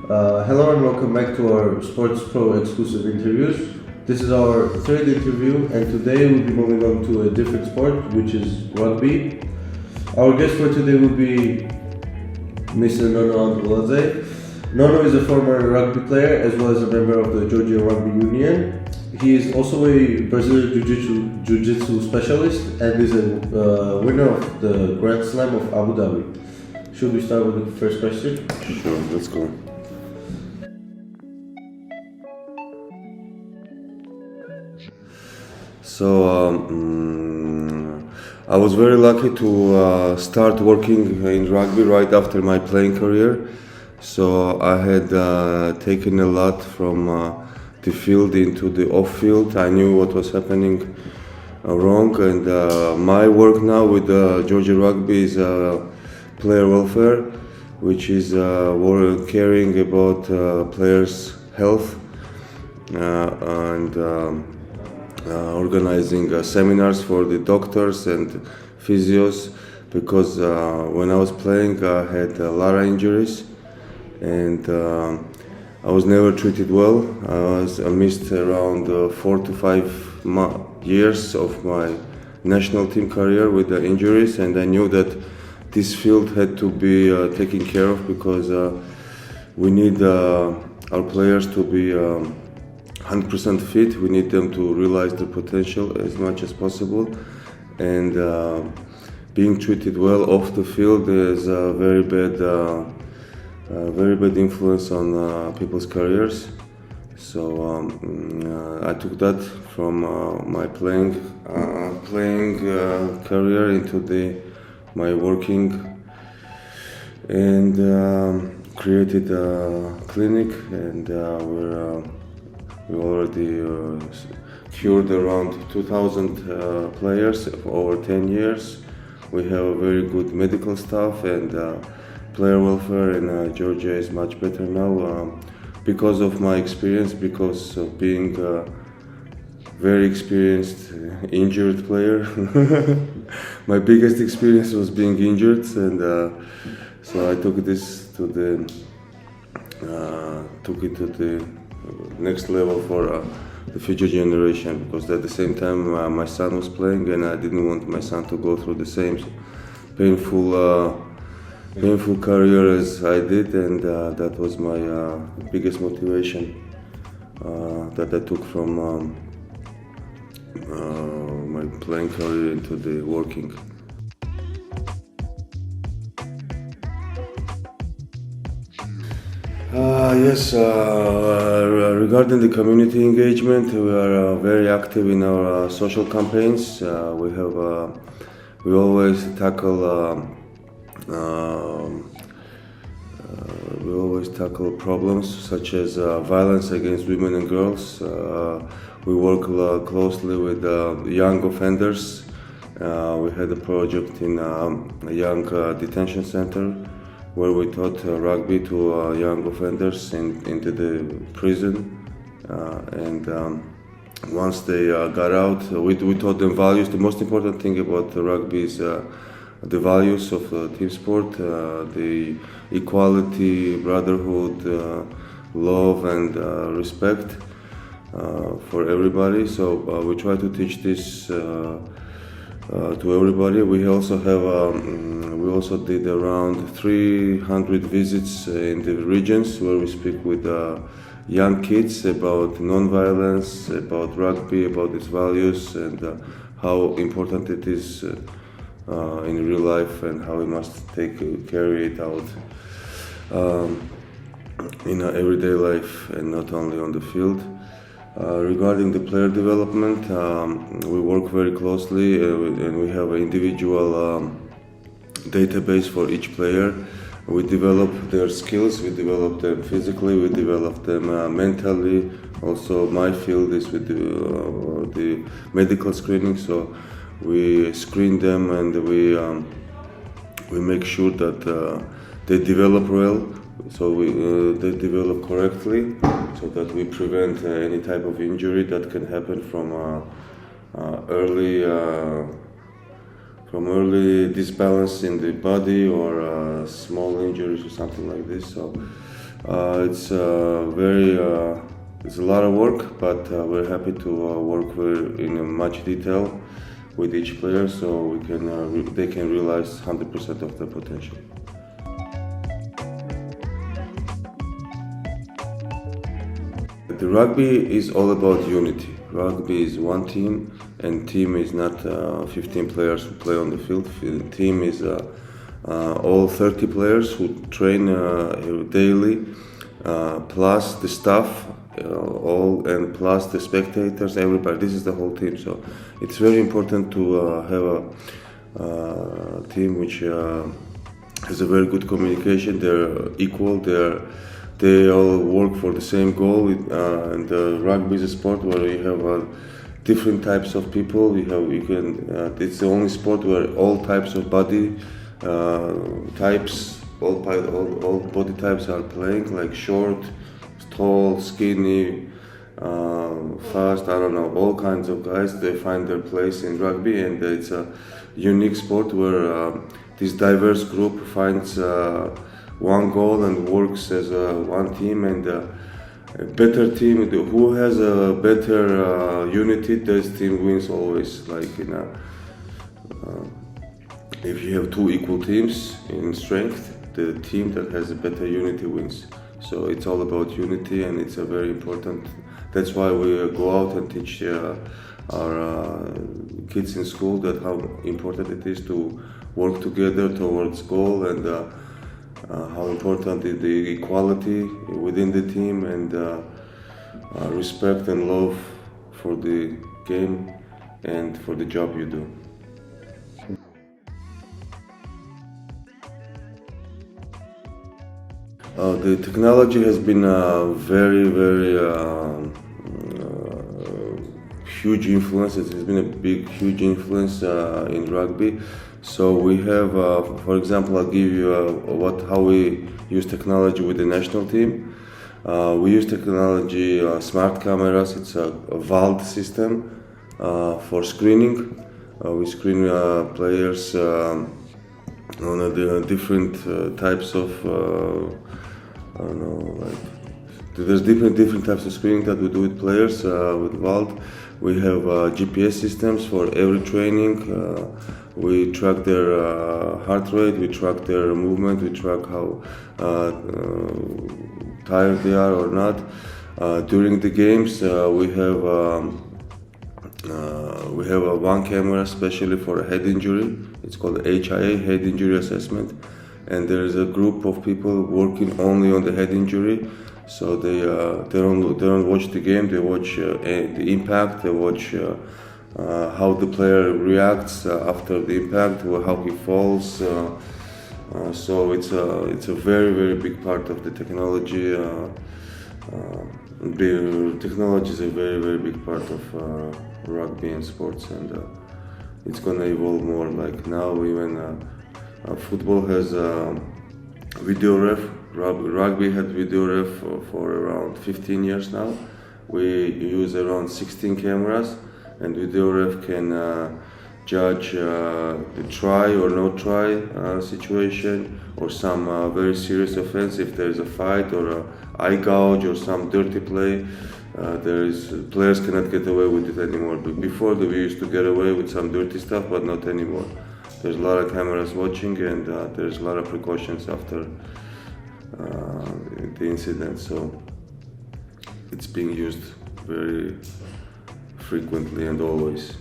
Hello and welcome back to our Sports Pro exclusive interviews. This is our third interview, and today we'll be moving on to a different sport, which is rugby. Our guest for today will be Mr. Nono Andguladze. Nono is a former rugby player as well as a member of the Georgia Rugby Union. He is also a Brazilian Jiu-Jitsu specialist and is a winner of the Grand Slam of Abu Dhabi. Should we start with the first question? Sure, let's go. So I was very lucky to start working in rugby right after my playing career. So I had taken a lot from the field into the off-field. I knew what was happening wrong, and my work now with Georgia Rugby is player welfare, which is caring about players' health and organizing seminars for the doctors and physios, because when I was playing I had a lot of injuries and I was never treated well. I missed around 4 to 5 years of my national team career with the injuries, and I knew that this field had to be taken care of, because we need our players to be 100% fit. We need them to realize their potential as much as possible, and being treated well off the field is a very bad influence on people's careers. So I took that from my playing career into my working, and created a clinic, and we already cured around 2,000 players for over 10 years. We have a very good medical staff, and player welfare in Georgia is much better now because of my experience, because of being a very experienced injured player. My biggest experience was being injured, and so I took this to the next level for the future generation, because at the same time my son was playing, and I didn't want my son to go through the same painful career as I did, and that was my biggest motivation that I took from my playing career into the working. Yes, regarding the community engagement, we are very active in our social campaigns. We always tackle problems such as violence against women and girls. We work closely with young offenders. We had a project in a young detention center where we taught rugby to young offenders into the prison, and once they got out, we taught them values. The most important thing about rugby is the values of team sport, the equality, brotherhood, love, and respect for everybody. So we try to teach this to everybody. We also did around 300 visits in the regions where we speak with young kids about non-violence, about rugby, about its values, and how important it is in real life, and how we must carry it out in everyday life and not only on the field. Regarding the player development, we work very closely, and we have an individual database for each player. We develop their skills, we develop them physically, we develop them mentally. Also, my field is with the medical screening, so we screen them, and we make sure that they develop well, so they develop correctly, so that we prevent any type of injury that can happen from early from early disbalance in the body or small injuries or something like this. So it's it's a lot of work, but we're happy to work in much detail with each player, so they can realize 100% of their potential. The rugby is all about unity. Rugby is one team, and team is not 15 players who play on the field. The team is all 30 players who train daily, plus the staff, and plus the spectators, everybody. This is the whole team. So it's very important to have a team which has a very good communication. They're equal. They all work for the same goal. And rugby is a sport where you have different types of people. It's the only sport where all types of body types, all body types are playing, like short, tall, skinny, fast, I don't know, all kinds of guys. They find their place in rugby, and it's a unique sport where this diverse group finds one goal and works as one team, and a better team who has a better unity, this team wins always. Like if you have two equal teams in strength, the team that has a better unity wins. So it's all about unity, and it's a very important. That's why we go out and teach our kids in school that how important it is to work together towards goal, and how important is the equality within the team, and respect and love for the game and for the job you do. The technology has been a very, very huge influence. It has been a huge influence in rugby. So we have, for example, I'll give you how we use technology with the national team. We use technology, smart cameras. It's a VALD system for screening. We screen players on the different types of. I don't know, like there's different types of screening that we do with players with VALD. We have GPS systems for every training. We track their heart rate, we track their movement, we track how tired they are or not. During the games, we have one camera especially for a head injury. It's called HIA, head injury assessment. And there is a group of people working only on the head injury. So they don't watch the game. They watch the impact. They watch how the player reacts after the impact, or how he falls. So it's a very, very big part of the technology. The technology is a very, very big part of rugby and sports, and it's gonna evolve more. Like now, even football has video ref. Rugby had video ref for around 15 years now. We use around 16 cameras, and video ref can judge the try or no try situation, or some very serious offense. If there is a fight or a eye gouge or some dirty play, players cannot get away with it anymore. But before, we used to get away with some dirty stuff, but not anymore. There's a lot of cameras watching, and there's a lot of precautions after the incident. So it's being used very frequently and always.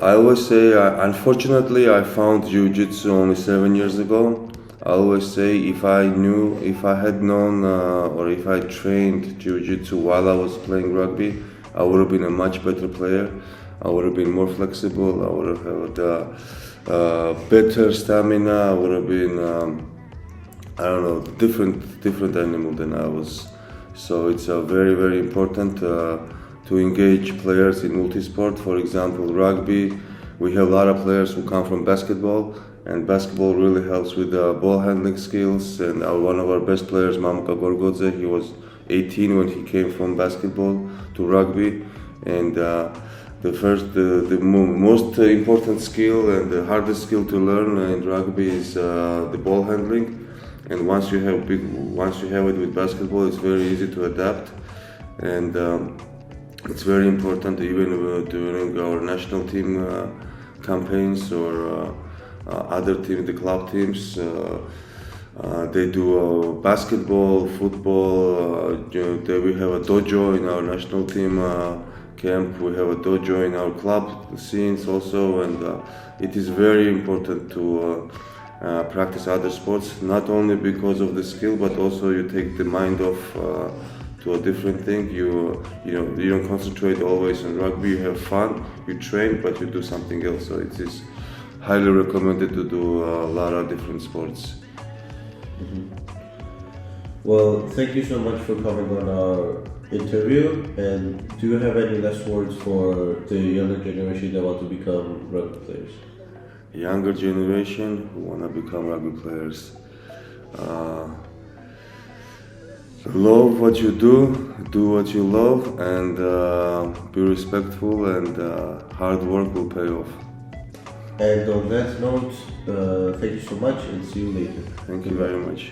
I always say, unfortunately, I found Jiu-Jitsu only 7 years ago. I always say, if I had known, or if I trained Jiu-Jitsu while I was playing rugby, I would have been a much better player. I would have been more flexible. I would have had better stamina. I would have been, I don't know, different animal than I was. So it's very, very important to engage players in multi-sport. For example, rugby, we have a lot of players who come from basketball, and basketball really helps with ball handling skills. And one of our best players, Nono Andguladze, he was 18 when he came from basketball to rugby, And the most important skill and the hardest skill to learn in rugby is the ball handling. And once you have it with basketball, it's very easy to adapt. And it's very important even during our national team campaigns or other teams, the club teams. They do basketball, football. We have a dojo in our national team camp. We have a dojo in our club scenes also, and it is very important to practice other sports. Not only because of the skill, but also you take the mind off to a different thing. You don't concentrate always on rugby. You have fun. You train, but you do something else. So it is highly recommended to do a lot of different sports. Well, thank you so much for coming on our interview. And do you have any last words for the younger generation that want to become rugby players? Younger generation who want to become rugby players. Love what you do what you love, and be respectful, and hard work will pay off. And on that note, thank you so much and see you later. Thank you very much.